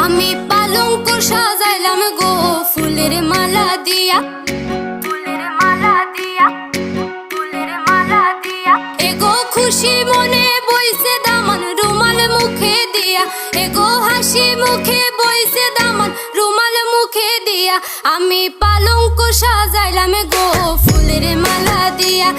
আমি পালঙ্ক সাজাইলাম গো ফুলের মালা দিয়া, ফুলের মালা দিয়া, ফুলের মালা দিয়া। এগো খুশি মনে বইছে দামান রুমাল মুখে দিয়া, এগো হাসি মুখে বইছে দামান রুমাল মুখে দিয়া। আমি পালঙ্ক সাজাইলাম গো ফুলের মালা দিয়া।